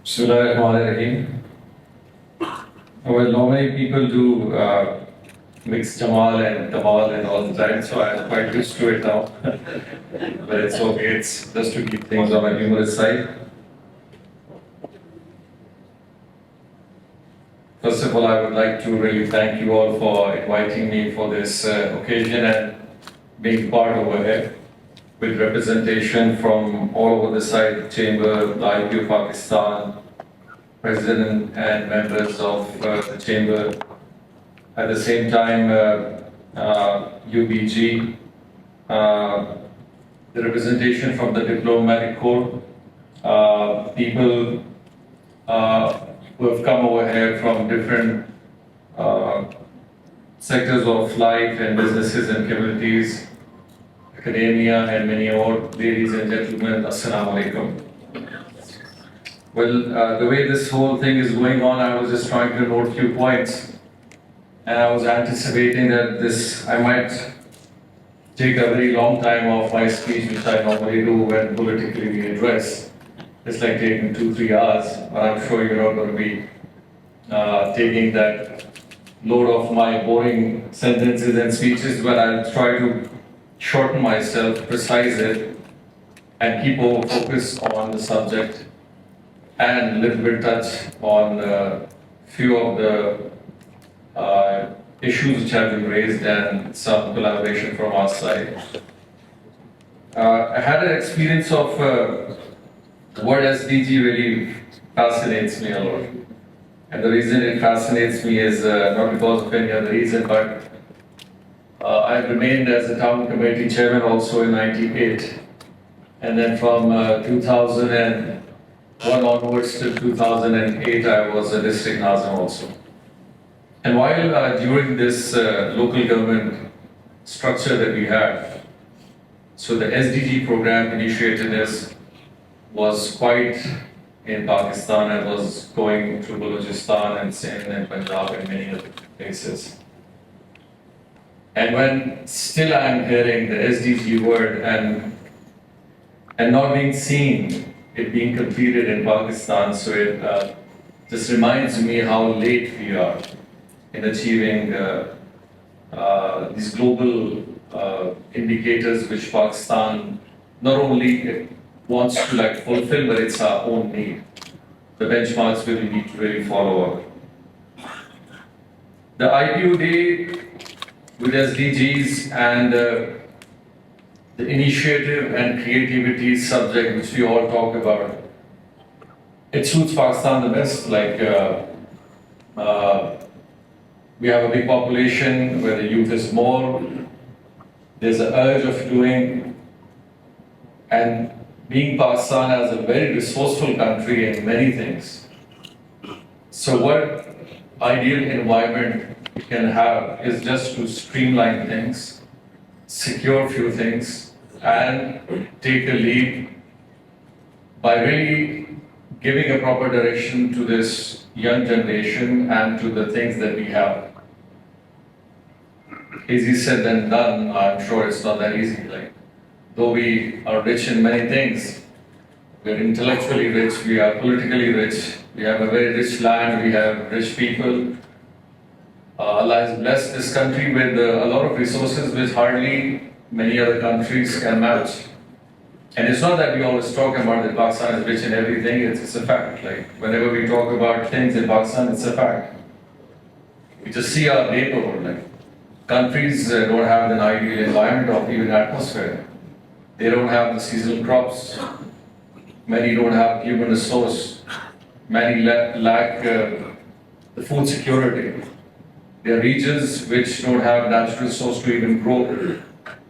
Bismillahirrahmanirrahim. Well, normally people do mix Jamal and Kamal and all the time, so I'm quite used to it now. But it's okay, it's just to keep things on a humorous side. First of all, I would like to really thank you all for inviting me for this occasion and being part over here with representation from all over the side, Chamber, the IPO Pakistan, President and members of the Chamber. At the same time, UBG, the representation from the diplomatic corps, people who have come over here from different sectors of life and businesses and communities, academia, and many more. Ladies and gentlemen, Assalamu alaikum. Well, the way this whole thing is going on, I was just trying to note a few points, and I was anticipating that I might take a very long time off my speech, which I normally do when politically we address. It's like taking 2-3 hours, but I'm sure you're not going to be taking that load of my boring sentences and speeches, but I'll try to shorten myself, precise it, and keep over focus on the subject and a little bit touch on a few of the issues which have been raised and some collaboration from our side. I had an experience of the word SDG really fascinates me a lot. And the reason it fascinates me is not because of any other reason, but I've remained as a town committee chairman also in '98. And then from 2001 onwards till 2008, I was a district Nazim also. And while during this local government structure that we had, so the SDG program initiated was quite in Pakistan and was going through Balochistan and Sindh and Punjab and many other places. And when still I'm hearing the SDG word and not being seen, it being completed in Pakistan, so it just reminds me how late we are in achieving these global indicators which Pakistan not only wants to fulfill, but it's our own need. The benchmarks we need to really follow up. The IPO day with SDGs and the initiative and creativity subject which we all talk about, it suits Pakistan the best. We have a big population where the youth is more. There's an urge of doing, and being Pakistan as a very resourceful country in many things. So what ideal environment we can have is just to streamline things, secure few things, and take a lead by really giving a proper direction to this young generation and to the things that we have. Easy said than done. I'm sure it's not that easy. Though we are rich in many things, we're intellectually rich, we are politically rich, we have a very rich land, we have rich people. Allah has blessed this country with a lot of resources which hardly many other countries can match. And it's not that we always talk about that Pakistan is rich in everything, it's a fact. Whenever we talk about things in Pakistan, it's a fact. We just see our neighborhood. Countries don't have an ideal environment or even atmosphere. They don't have the seasonal crops. Many don't have human resource. Many lack the food security. There are regions which don't have natural resource to even grow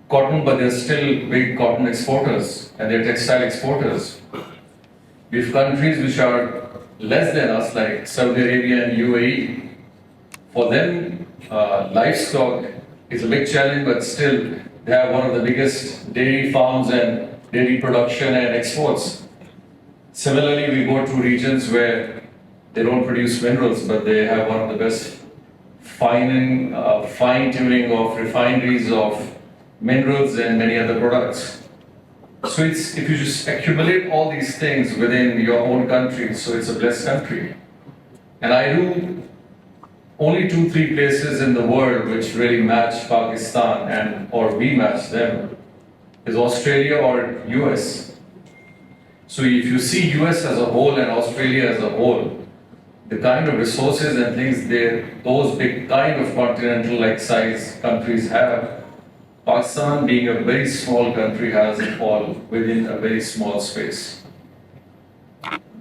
cotton, but they're still big cotton exporters and they're textile exporters. We have countries which are less than us, like Saudi Arabia and UAE. For them, livestock is a big challenge, but still they have one of the biggest dairy farms and dairy production and exports. Similarly, we go to regions where they don't produce minerals, but they have one of the best fine-tuning of refineries of minerals and many other products. So it's, if you just accumulate all these things within your own country, so it's a blessed country. And I do only 2, 3 places in the world which really match Pakistan and or we match them is Australia or US. So if you see US as a whole and Australia as a whole, the kind of resources and things those big kind of continental like size countries have, Pakistan being a very small country has it all within a very small space.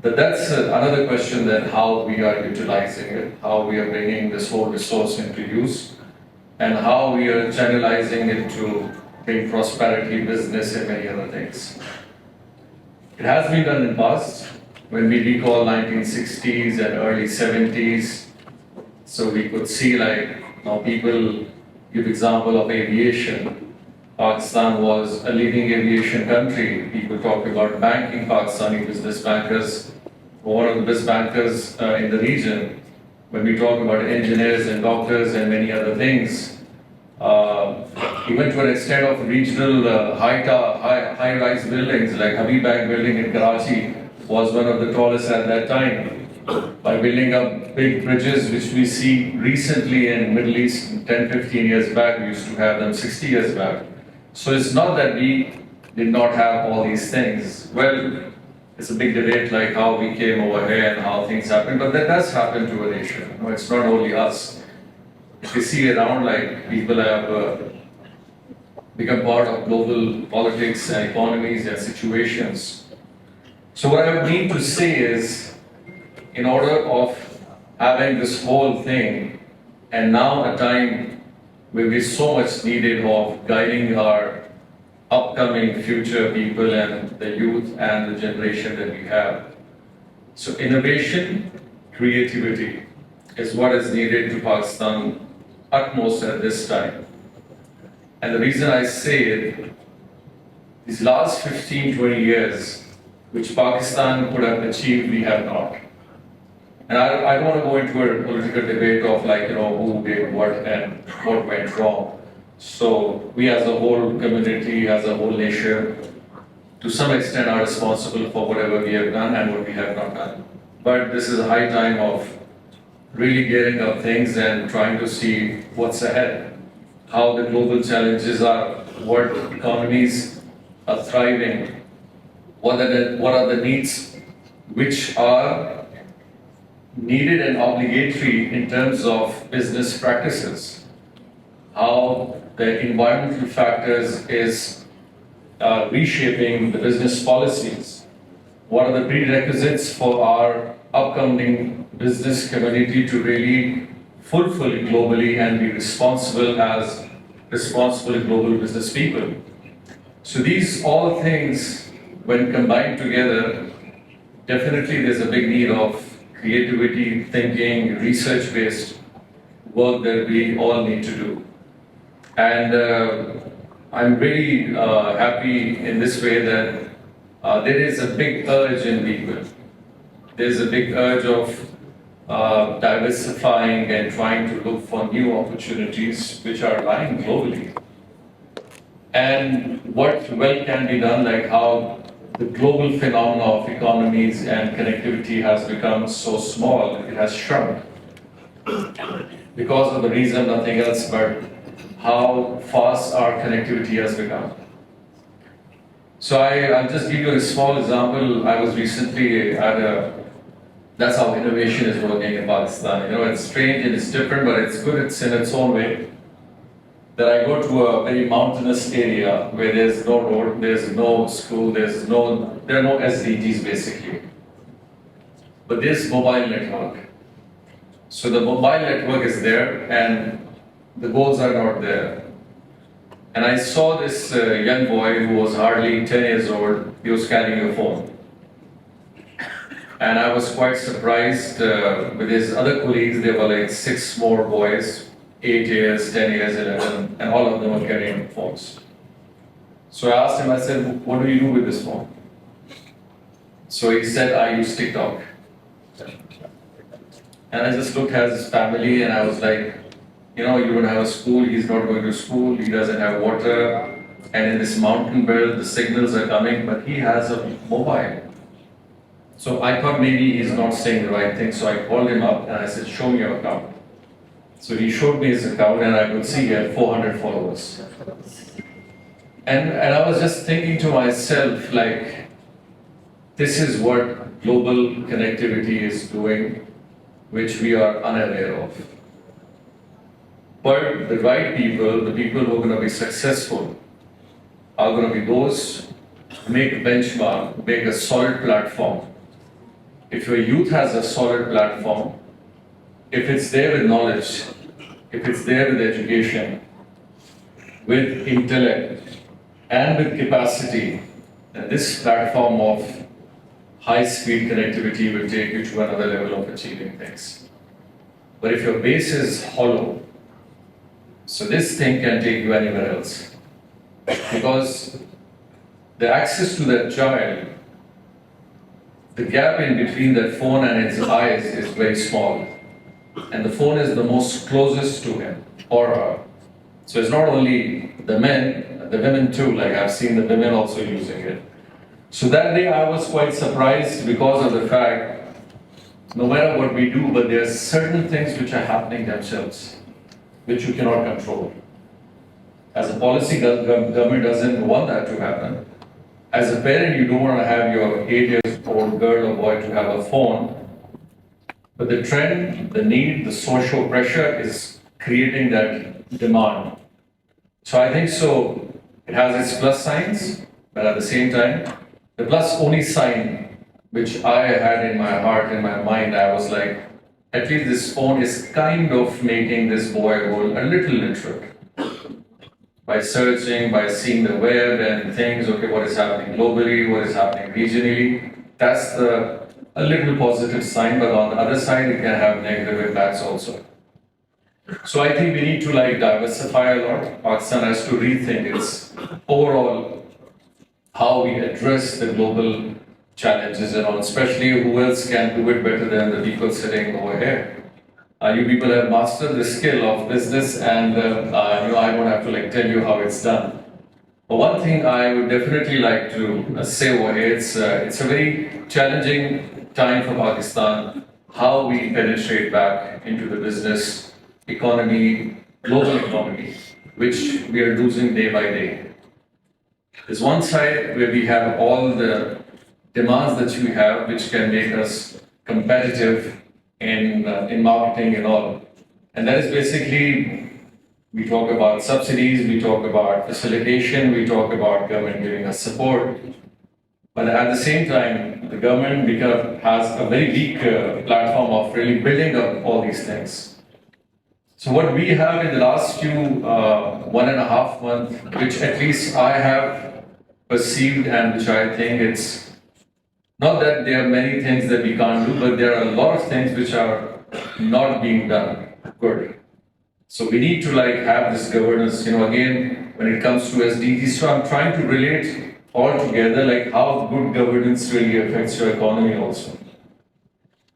But that's another question then, how we are utilizing it, how we are bringing this whole resource into use, and how we are channelizing it to bring prosperity, business, and many other things. It has been done in the past, when we recall 1960s and early 70s. So we could see like, now people give example of aviation. Pakistan was a leading aviation country. People talk about banking, Pakistani business bankers, one of the best bankers in the region. When we talk about engineers and doctors and many other things, even to an extent of regional high-rise buildings, like Habib Bank building in Karachi was one of the tallest at that time. By building up big bridges, which we see recently in Middle East 10, 15 years back, we used to have them 60 years back. So it's not that we did not have all these things. Well, it's a big debate like how we came over here and how things happen, but that does happen to a nation. No, it's not only us. If you see around, like people have become part of global politics and economies and situations. So what I would need to say is, in order of having this whole thing, and now a time will be so much needed of guiding our upcoming future people and the youth and the generation that we have. So innovation, creativity is what is needed to Pakistan utmost at this time. And the reason I say it, these last 15, 20 years, which Pakistan could have achieved, we have not. And I don't want to go into a political debate of like, who did what and what went wrong. So we as a whole community, as a whole nation, to some extent are responsible for whatever we have done and what we have not done. But this is a high time of really gearing up things and trying to see what's ahead, how the global challenges are, what economies are thriving, what are the needs which are needed and obligatory in terms of business practices, how the environmental factors is reshaping the business policies, what are the prerequisites for our upcoming business community to really fulfill globally and be responsible as responsible global business people. So these all things, when combined together, definitely there's a big need of creativity, thinking, research-based work that we all need to do. And I'm really happy in this way that there is a big urge in people. There's a big urge of diversifying and trying to look for new opportunities which are lying globally. And what well can be done, like how the global phenomena of economies and connectivity has become so small, it has shrunk. Because of the reason, nothing else, but how fast our connectivity has become. So I'll just give you a small example. I was recently that's how innovation is working in Pakistan. It's strange and it's different, but it's good, it's in its own way. That I go to a very mountainous area where there's no road, there's no school, there are no SDGs basically. But there's mobile network. So the mobile network is there and the goals are not there. And I saw this young boy who was hardly 10 years old, he was carrying a phone. And I was quite surprised with his other colleagues, there were like 6 more boys, 8 years, 10 years, 11, and all of them were carrying phones. So I asked him, I said, what do you do with this phone? So he said, I use TikTok. And I just looked at his family and I was like, you don't have a school, he's not going to school, he doesn't have water, and in this mountain belt, the signals are coming, but he has a mobile. So I thought maybe he's not saying the right thing, so I called him up and I said, show me your account. So he showed me his account and I could see he had 400 followers. And I was just thinking to myself, like, this is what global connectivity is doing, which we are unaware of. But the right people, the people who are going to be successful, are going to be those who make a benchmark, make a solid platform. If your youth has a solid platform, if it's there with knowledge, if it's there with education, with intellect, and with capacity, then this platform of high-speed connectivity will take you to another level of achieving things. But if your base is hollow, so this thing can take you anywhere else. Because the access to that child, the gap in between that phone and his eyes is very small. And the phone is the most closest to him or her. So it's not only the men, the women too, like I've seen the women also using it. So that day I was quite surprised because of the fact, no matter what we do, but there are certain things which are happening themselves, which you cannot control. As a policy, government doesn't want that to happen. As a parent, you don't want to have your 8-year-old girl or boy to have a phone, but the trend, the need, the social pressure is creating that demand. So I think so, it has its plus signs, but at the same time, the plus only sign which I had in my heart, in my mind, I was like, at least this phone is kind of making this boy or girl a little literate. By searching, by seeing the web and things, okay, what is happening globally, what is happening regionally, that's a little positive sign, but on the other side, it can have negative impacts also. So I think we need to diversify a lot. Pakistan has to rethink its overall how we address the global challenges and all, especially who else can do it better than the people sitting over here. You people have mastered the skill of business, and I don't have to tell you how it's done. But one thing I would definitely like to say over here, it's a very challenging time for Pakistan, how we penetrate back into the business economy, global economy, which we are losing day by day. There's one side where we have all the demands that we have, which can make us competitive in marketing and all. And that is basically, we talk about subsidies, we talk about facilitation, we talk about government giving us support. But at the same time, the government has a very weak platform of really building up all these things. So what we have in the last few 1.5 months, which at least I have perceived and which I think it's not that there are many things that we can't do, but there are a lot of things which are not being done good. So we need to have this governance, again, when it comes to SDGs. So I'm trying to relate all together, how good governance really affects your economy also.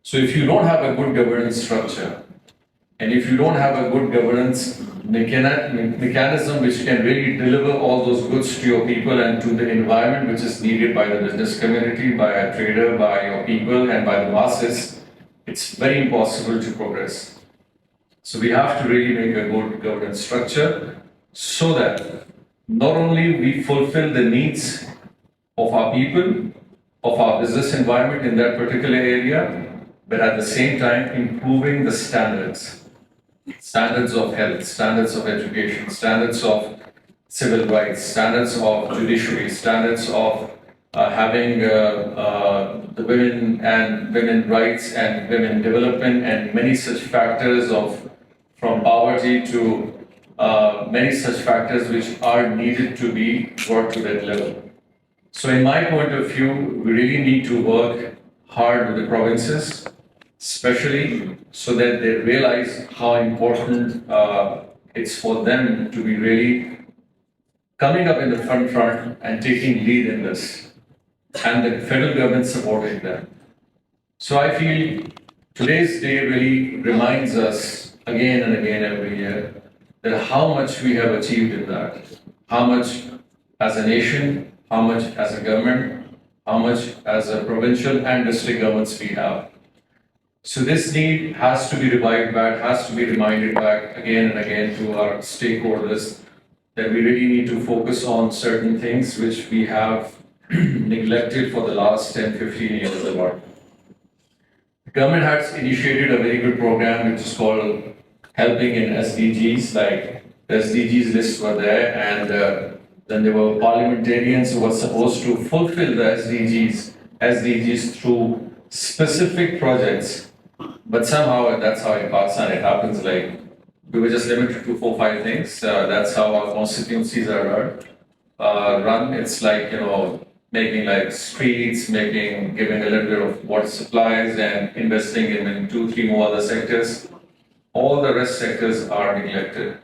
So if you don't have a good governance structure, and if you don't have a good governance mechanism which can really deliver all those goods to your people and to the environment which is needed by the business community, by a trader, by your people, and by the masses, it's very impossible to progress. So we have to really make a good governance structure so that not only we fulfill the needs of our people, of our business environment in that particular area, but at the same time improving the standards of health, standards of education, standards of civil rights, standards of judiciary, standards of having the women rights and women development, and many such factors from poverty to many such factors which are needed to be brought to that level. So in my point of view, we really need to work hard with the provinces, especially so that they realize how important it's for them to be really coming up in the front and taking lead in this, and the federal government supporting them. So I feel today's day really reminds us again and again every year that how much we have achieved in that, how much as a nation, how much as a government, how much as a provincial and district governments we have. So this need has to be revived back, has to be reminded back again and again to our stakeholders that we really need to focus on certain things which we have neglected for the last 10, 15 years or more. The government has initiated a very good program which is called Helping in SDGs, like the SDGs lists were there, and then there were parliamentarians who were supposed to fulfill the SDGs through specific projects. But somehow that's how in Pakistan it happens. Like we were just limited to 4, 5 things. That's how our constituencies are run. It's like making like streets, giving a little bit of water supplies, and investing in 2, 3 more other sectors. All the rest sectors are neglected.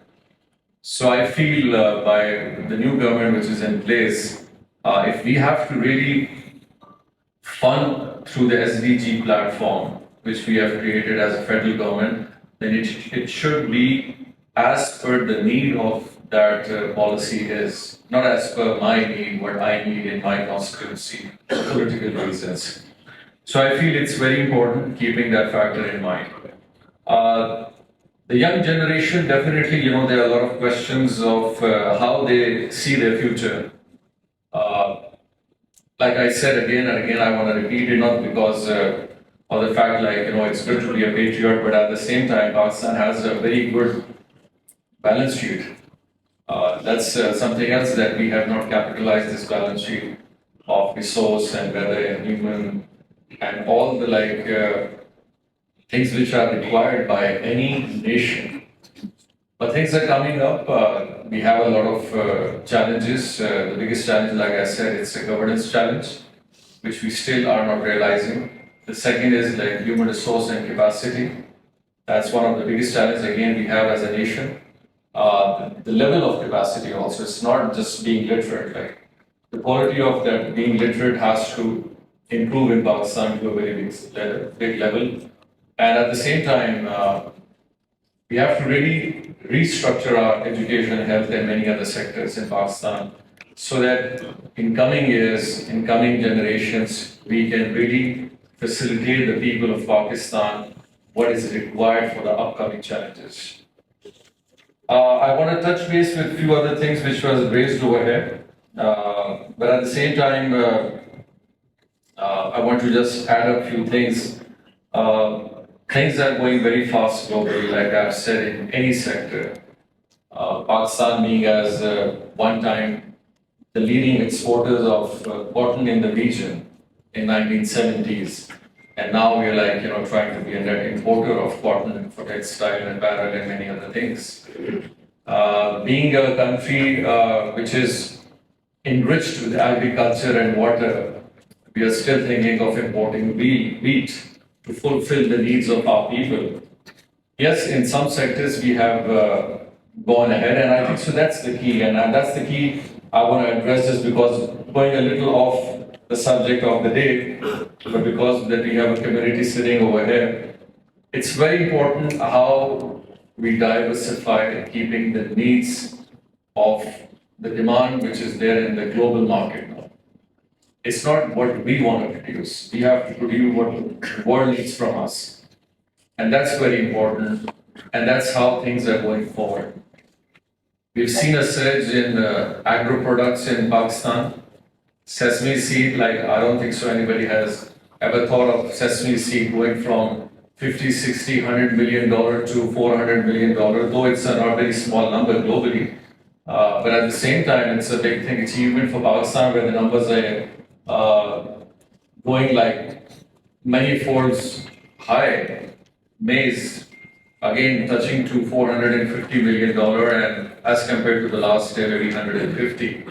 So I feel by the new government which is in place, if we have to really fund through the SDG platform, which we have created as a federal government, then it should be as per the need of that policy is, not as per my need, what I need in my constituency, for political reasons. So I feel it's very important keeping that factor in mind. The young generation, definitely, there are a lot of questions of how they see their future. Like I said again and again, I want to repeat it, not because of the fact it's good to be a patriot, but at the same time, Pakistan has a very good balance sheet. That's something else that we have not capitalized, this balance sheet of resource and weather and human and all the things which are required by any nation. But things are coming up. We have a lot of challenges. The biggest challenge, like I said, it's a governance challenge, which we still are not realizing. The second is like human resource and capacity. That's one of the biggest challenges again we have as a nation. The level of capacity also. It's not just being literate. Like the quality of that being literate has to improve in Pakistan to a very big level. And at the same time, we have to really restructure our education, health, and many other sectors in Pakistan so that in coming years, in coming generations, we can really facilitate the people of Pakistan what is required for the upcoming challenges. I want to touch base with a few other things which was raised over here, but at the same time, I want to just add a few things. Things are going very fast globally, like I've said, in any sector. Pakistan being as one time the leading exporters of cotton in the region in 1970s. And now we're trying to be a net importer of cotton for textile and apparel and many other things. Being a country which is enriched with agriculture and water, we are still thinking of importing wheat to fulfill the needs of our people. Yes, in some sectors we have gone ahead, and I think so that's the key, and that's the key I want to address this because going a little off the subject of the day, but because that we have a community sitting over here, it's very important how we diversify keeping the needs of the demand which is there in the global market now. It's not what we want to produce. We have to produce what the world needs from us. And that's very important. And that's how things are going forward. We've seen a surge in agro products in Pakistan. Sesame seed, I don't think so anybody has ever thought of sesame seed going from 50, 60, $100 million to $400 million, though it's a not very small number globally. But at the same time, it's a big thing, achievement for Pakistan where the numbers are going many folds high. Maize, again touching to $450 million, and as compared to the last year, maybe 150.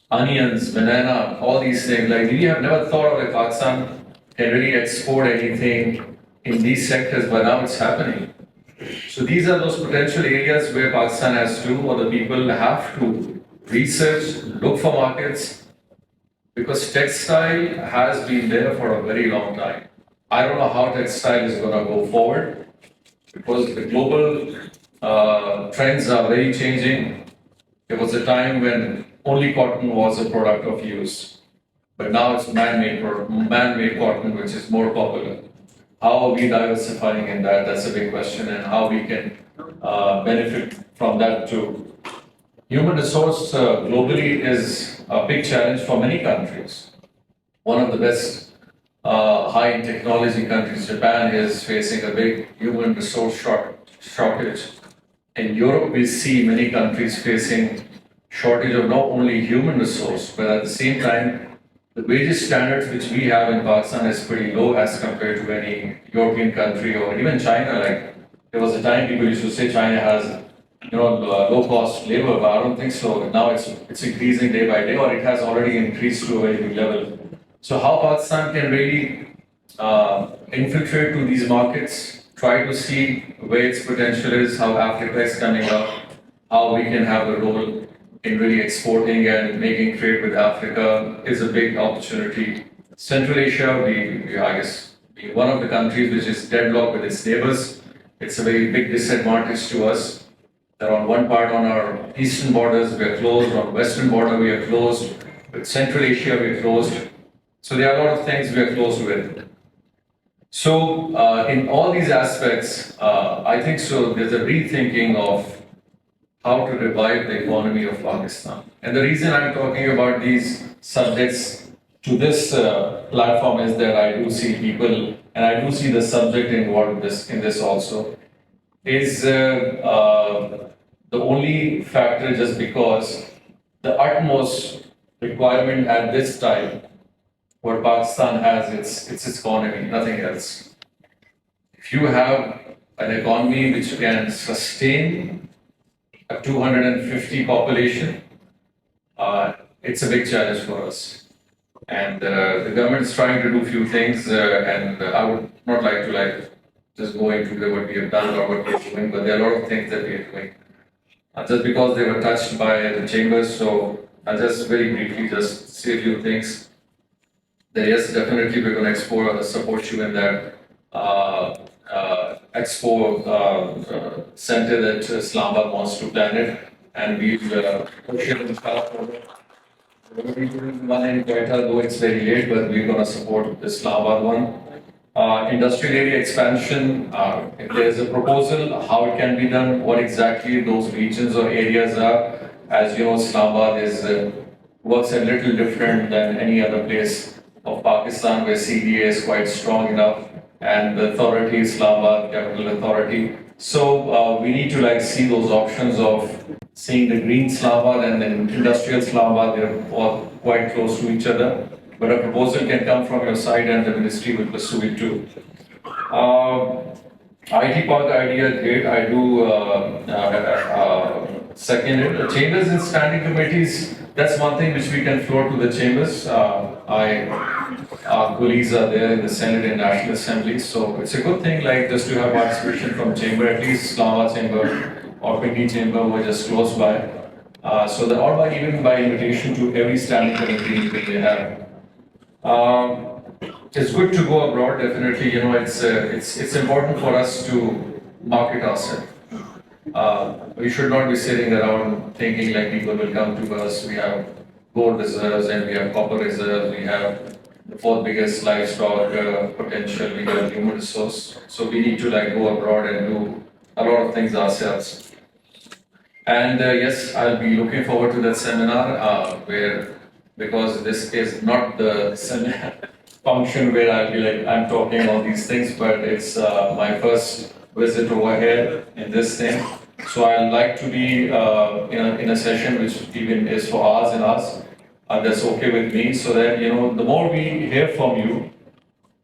Onions, banana, all these things. We have never thought of if Pakistan can really export anything in these sectors, but now it's happening. So these are those potential areas where Pakistan has to, or the people have to research, look for markets, because textile has been there for a very long time. I don't know how textile is going to go forward, because the global trends are very changing. There was a time when only cotton was a product of use, but now it's man-made cotton, which is more popular. How are we diversifying in that? That's a big question, and how we can benefit from that too. Human resource globally is a big challenge for many countries. One of the best high in technology countries, Japan, is facing a big human resource shortage. In Europe, we see many countries facing shortage of not only human resource, but at the same time, the wages standards which we have in Pakistan is pretty low as compared to any European country or even China. Like there was a time people used to say China has, low cost labor, but I don't think so. Now it's increasing day by day, or it has already increased to a very big level. So how Pakistan can really infiltrate to these markets, try to see where its potential is, how Africa is coming up, how we can have a role in really exporting and making trade with Africa is a big opportunity. Central Asia, I guess, being one of the countries which is deadlocked with its neighbors, it's a very big disadvantage to us. That on one part on our eastern borders we are closed, on western border we are closed, with Central Asia we are closed. So there are a lot of things we are closed with. So in all these aspects, I think so there's a rethinking of how to revive the economy of Pakistan. And the reason I'm talking about these subjects to this platform is that I do see people, and I do see the subject involved in this also, is the only factor just because the utmost requirement at this time, what Pakistan has, its economy, nothing else. If you have an economy which can sustain a 250 population, it's a big challenge for us. And the government is trying to do a few things, and I would not like to just go into what we have done or what we are doing, but there are a lot of things that we are doing. Just because they were touched by the chambers, so I'll just very briefly just say a few things. That yes, definitely we're going to support you in that expo center that Islamabad wants to plan it, and we'll push it in Calcutta. We're doing one in Quetta, though it's very late, but we're going to support the Islamabad one. Industrial area expansion, if there's a proposal, how it can be done, what exactly those regions or areas are. As you know, Islamabad works a little different than any other place of Pakistan where CDA is quite strong enough and the authority, Islamabad Capital Authority. So we need to see those options of seeing the green Islamabad and then industrial Islamabad, they're all quite close to each other. But a proposal can come from your side and the ministry will pursue it too. IT Park idea, great. I do second it. The chambers and standing committees, that's one thing which we can floor to the chambers. Our colleagues are there in the Senate and National Assembly, so it's a good thing just to have participation from chamber, at least Islamabad chamber or Pindi chamber were just close by. So that or even by invitation to every standing committee that they have. It's good to go abroad, definitely. It's important for us to market ourselves. We should not be sitting around thinking people will come to us. We have gold reserves and we have copper reserves. We have the fourth biggest livestock potential. We have human resource. So we need to go abroad and do a lot of things ourselves. And yes, I'll be looking forward to that seminar because this is not the seminar function where I'll be I'm talking all these things, but it's my first visit over here in this thing. So I'd like to be in a session which even is for hours and hours, and that's okay with me. So that the more we hear from you,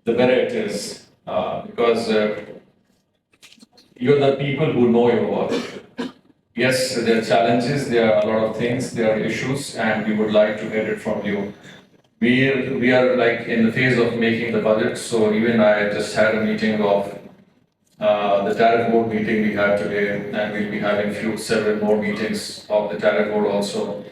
the better it is, because you're the people who know your work. Yes, there are challenges, there are a lot of things, there are issues, and we would like to hear it from you. We are in the phase of making the budget, so even I just had a meeting of the tariff board meeting we had today, and we'll be having several more meetings of the tariff board also.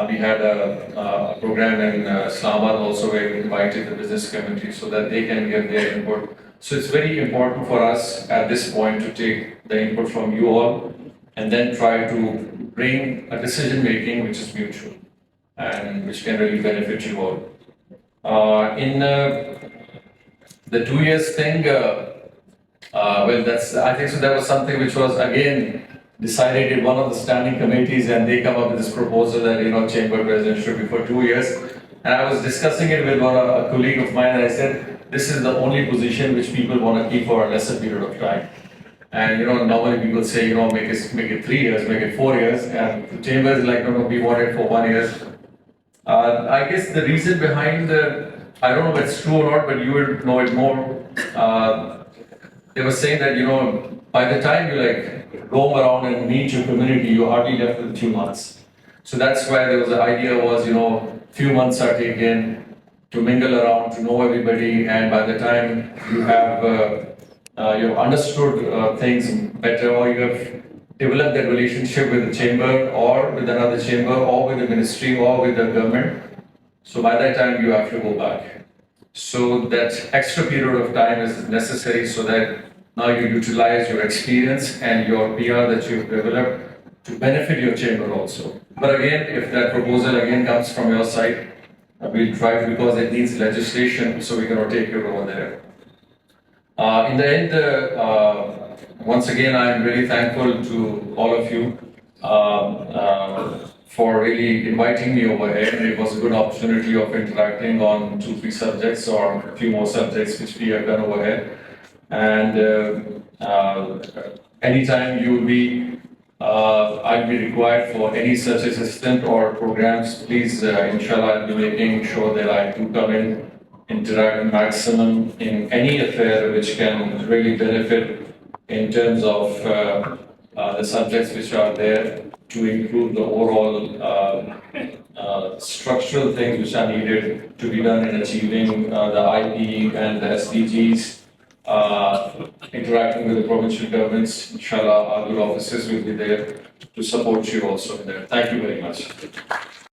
We had a program in Islamabad also where we invited the business community so that they can give their input. So it's very important for us at this point to take the input from you all and then try to bring a decision making which is mutual. and which can really benefit you all. In the 2 years thing, well, I think so. That was something which was again decided in one of the standing committees, and they come up with this proposal that chamber president should be for 2 years. And I was discussing it with a colleague of mine, and I said, this is the only position which people want to keep for a lesser period of time. And normally people say, make it 3 years, make it 4 years, and the chamber is like, no, we want it for 1 year. I guess the reason behind I don't know if it's true or not, but you will know it more. They were saying that, by the time you roam around and meet your community, you're hardly left with a few months. So that's why there was the idea was, few months are taken to mingle around, to know everybody, and by the time you have you've understood things better, or you have developed that relationship with the chamber or with another chamber or with the ministry or with the government, so by that time you have to go back. So that extra period of time is necessary so that now you utilize your experience and your PR that you've developed to benefit your chamber also. But again, if that proposal again comes from your side, we'll try to, because it needs legislation, so we cannot take it over there. In the end, once again, I'm really thankful to all of you for really inviting me over here. It was a good opportunity of interacting on 2-3 subjects or a few more subjects which we have done over here. And anytime you will be, I'll be required for any such assistant or programs, please, inshallah, I'll be making sure that I do come in, interact maximum in any affair which can really benefit in terms of the subjects which are there, to improve the overall structural things which are needed to be done in achieving the IP and the SDGs, interacting with the provincial governments. Inshallah, our good officers will be there to support you also in there. Thank you very much.